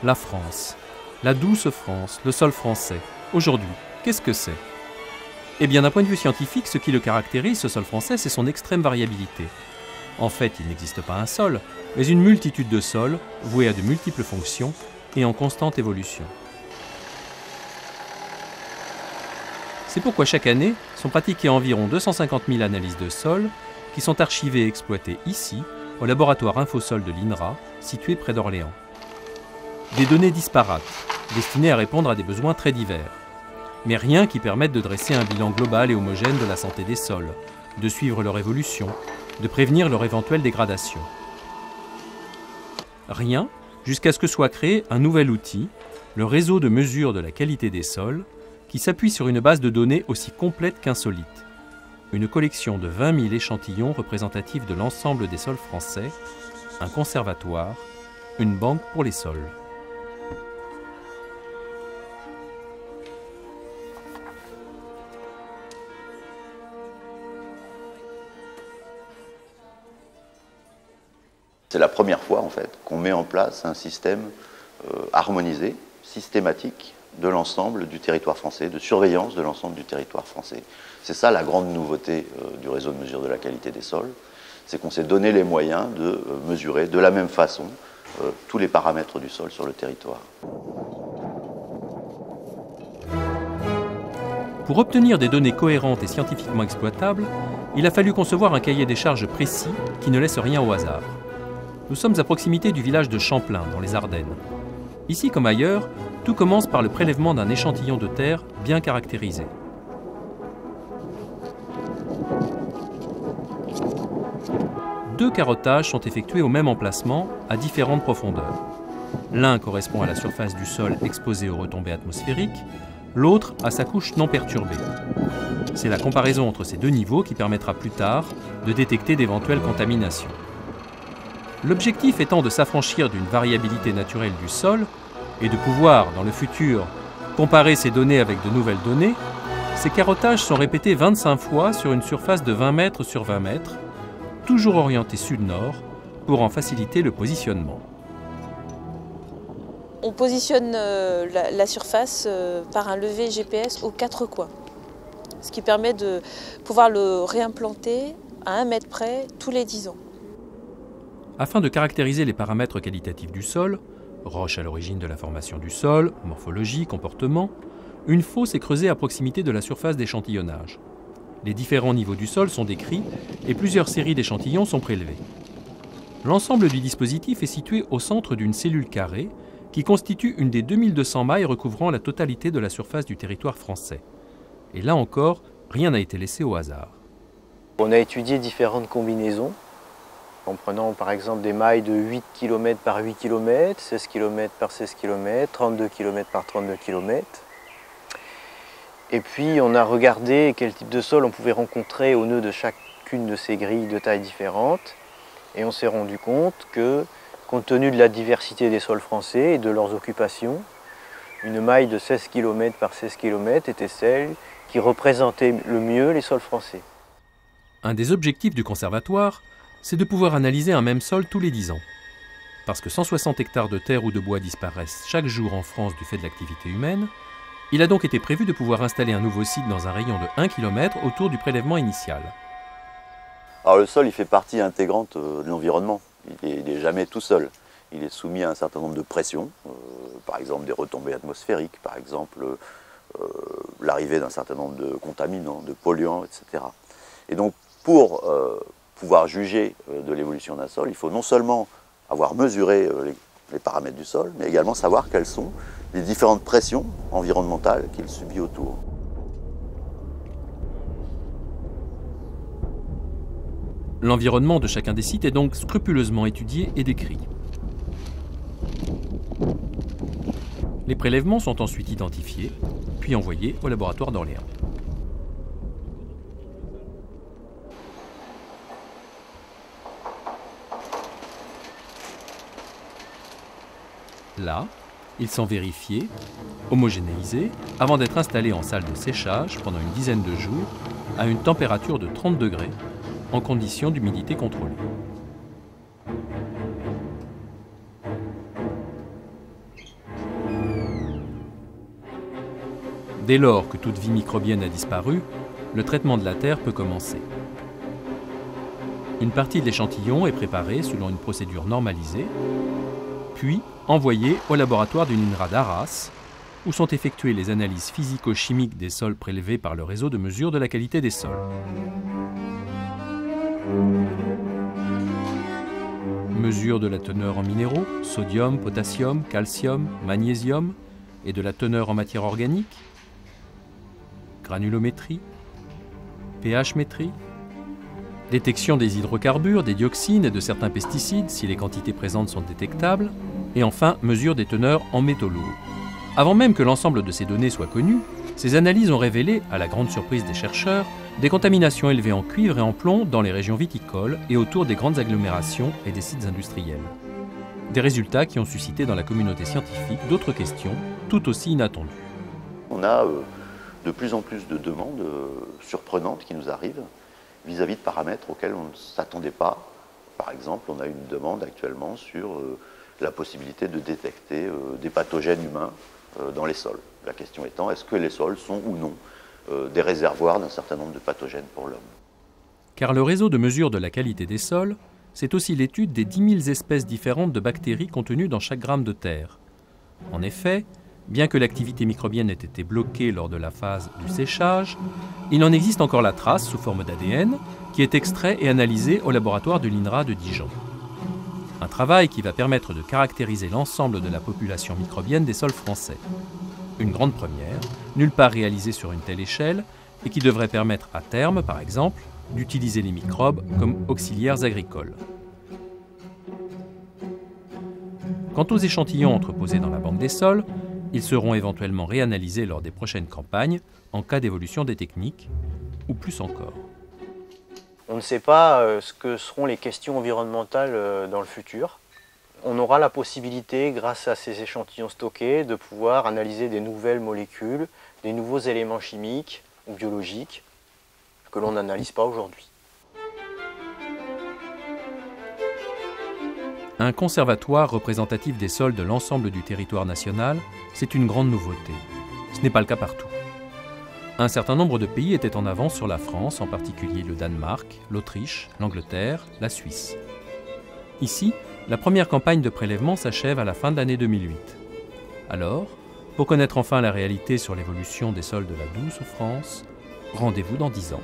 La France, la douce France, le sol français. Aujourd'hui, qu'est-ce que c'est? Eh bien, d'un point de vue scientifique, ce qui le caractérise, ce sol français, c'est son extrême variabilité. En fait, il n'existe pas un sol, mais une multitude de sols, voués à de multiples fonctions et en constante évolution. C'est pourquoi chaque année sont pratiquées environ 250 000 analyses de sol qui sont archivées et exploitées ici, au laboratoire Infosol de l'INRA, situé près d'Orléans. Des données disparates, destinées à répondre à des besoins très divers, mais rien qui permette de dresser un bilan global et homogène de la santé des sols, de suivre leur évolution, de prévenir leur éventuelle dégradation. Rien, jusqu'à ce que soit créé un nouvel outil, le réseau de mesure de la qualité des sols, qui s'appuie sur une base de données aussi complète qu'insolite. Une collection de 20 000 échantillons représentatifs de l'ensemble des sols français, un conservatoire, une banque pour les sols. C'est la première fois en fait qu'on met en place un système harmonisé, systématique de l'ensemble du territoire français, de surveillance de l'ensemble du territoire français. C'est ça la grande nouveauté du réseau de mesure de la qualité des sols, c'est qu'on s'est donné les moyens de mesurer de la même façon tous les paramètres du sol sur le territoire. Pour obtenir des données cohérentes et scientifiquement exploitables, il a fallu concevoir un cahier des charges précis qui ne laisse rien au hasard. Nous sommes à proximité du village de Champlain, dans les Ardennes. Ici comme ailleurs, tout commence par le prélèvement d'un échantillon de terre bien caractérisé. Deux carottages sont effectués au même emplacement, à différentes profondeurs. L'un correspond à la surface du sol exposée aux retombées atmosphériques, l'autre à sa couche non perturbée. C'est la comparaison entre ces deux niveaux qui permettra plus tard de détecter d'éventuelles contaminations. L'objectif étant de s'affranchir d'une variabilité naturelle du sol et de pouvoir, dans le futur, comparer ces données avec de nouvelles données, ces carottages sont répétés 25 fois sur une surface de 20 mètres sur 20 mètres, toujours orientée sud-nord, pour en faciliter le positionnement. On positionne la surface par un levé GPS aux 4 coins, ce qui permet de pouvoir le réimplanter à 1 mètre près tous les 10 ans. Afin de caractériser les paramètres qualitatifs du sol, roche à l'origine de la formation du sol, morphologie, comportement, une fosse est creusée à proximité de la surface d'échantillonnage. Les différents niveaux du sol sont décrits et plusieurs séries d'échantillons sont prélevés. L'ensemble du dispositif est situé au centre d'une cellule carrée qui constitue une des 2200 mailles recouvrant la totalité de la surface du territoire français. Et là encore, rien n'a été laissé au hasard. On a étudié différentes combinaisons, en prenant par exemple des mailles de 8 km par 8 km, 16 km par 16 km, 32 km par 32 km. Et puis on a regardé quel type de sol on pouvait rencontrer au nœud de chacune de ces grilles de tailles différentes. Et on s'est rendu compte que, compte tenu de la diversité des sols français et de leurs occupations, une maille de 16 km par 16 km était celle qui représentait le mieux les sols français. Un des objectifs du conservatoire, c'est de pouvoir analyser un même sol tous les 10 ans. Parce que 160 hectares de terre ou de bois disparaissent chaque jour en France du fait de l'activité humaine, il a donc été prévu de pouvoir installer un nouveau site dans un rayon de 1 km autour du prélèvement initial. Alors le sol, il fait partie intégrante de l'environnement. Il n'est jamais tout seul. Il est soumis à un certain nombre de pressions, par exemple des retombées atmosphériques, par exemple l'arrivée d'un certain nombre de contaminants, de polluants, etc. Et donc pour pouvoir juger de l'évolution d'un sol, il faut non seulement avoir mesuré les paramètres du sol, mais également savoir quelles sont les différentes pressions environnementales qu'il subit autour. L'environnement de chacun des sites est donc scrupuleusement étudié et décrit. Les prélèvements sont ensuite identifiés, puis envoyés au laboratoire d'Orléans. Là, ils sont vérifiés, homogénéisés, avant d'être installés en salle de séchage pendant une dizaine de jours à une température de 30 degrés, en conditions d'humidité contrôlée. Dès lors que toute vie microbienne a disparu, le traitement de la terre peut commencer. Une partie de l'échantillon est préparée selon une procédure normalisée, puis envoyée au laboratoire du NINRA d'Arras, où sont effectuées les analyses physico-chimiques des sols prélevés par le réseau de mesure de la qualité des sols. Mesure de la teneur en minéraux, sodium, potassium, calcium, magnésium, et de la teneur en matière organique, granulométrie, pH-métrie, détection des hydrocarbures, des dioxines et de certains pesticides si les quantités présentes sont détectables, et enfin mesure des teneurs en métaux lourds. Avant même que l'ensemble de ces données soit connu, ces analyses ont révélé, à la grande surprise des chercheurs, des contaminations élevées en cuivre et en plomb dans les régions viticoles et autour des grandes agglomérations et des sites industriels. Des résultats qui ont suscité dans la communauté scientifique d'autres questions tout aussi inattendues. On a de plus en plus de demandes surprenantes qui nous arrivent vis-à-vis de paramètres auxquels on ne s'attendait pas. Par exemple, on a une demande actuellement sur la possibilité de détecter des pathogènes humains dans les sols. La question étant, est-ce que les sols sont ou non des réservoirs d'un certain nombre de pathogènes pour l'homme? Car le réseau de mesure de la qualité des sols, c'est aussi l'étude des 10 000 espèces différentes de bactéries contenues dans chaque gramme de terre. En effet, bien que l'activité microbienne ait été bloquée lors de la phase du séchage, il en existe encore la trace sous forme d'ADN qui est extrait et analysé au laboratoire de l'INRA de Dijon. Un travail qui va permettre de caractériser l'ensemble de la population microbienne des sols français. Une grande première, nulle part réalisée sur une telle échelle, et qui devrait permettre à terme, par exemple, d'utiliser les microbes comme auxiliaires agricoles. Quant aux échantillons entreposés dans la banque des sols, ils seront éventuellement réanalysés lors des prochaines campagnes en cas d'évolution des techniques, ou plus encore. On ne sait pas ce que seront les questions environnementales dans le futur. On aura la possibilité, grâce à ces échantillons stockés, de pouvoir analyser des nouvelles molécules, des nouveaux éléments chimiques ou biologiques que l'on n'analyse pas aujourd'hui. Un conservatoire représentatif des sols de l'ensemble du territoire national, c'est une grande nouveauté. Ce n'est pas le cas partout. Un certain nombre de pays étaient en avance sur la France, en particulier le Danemark, l'Autriche, l'Angleterre, la Suisse. Ici, la première campagne de prélèvement s'achève à la fin de l'année 2008. Alors, pour connaître enfin la réalité sur l'évolution des sols de la douce France, rendez-vous dans 10 ans.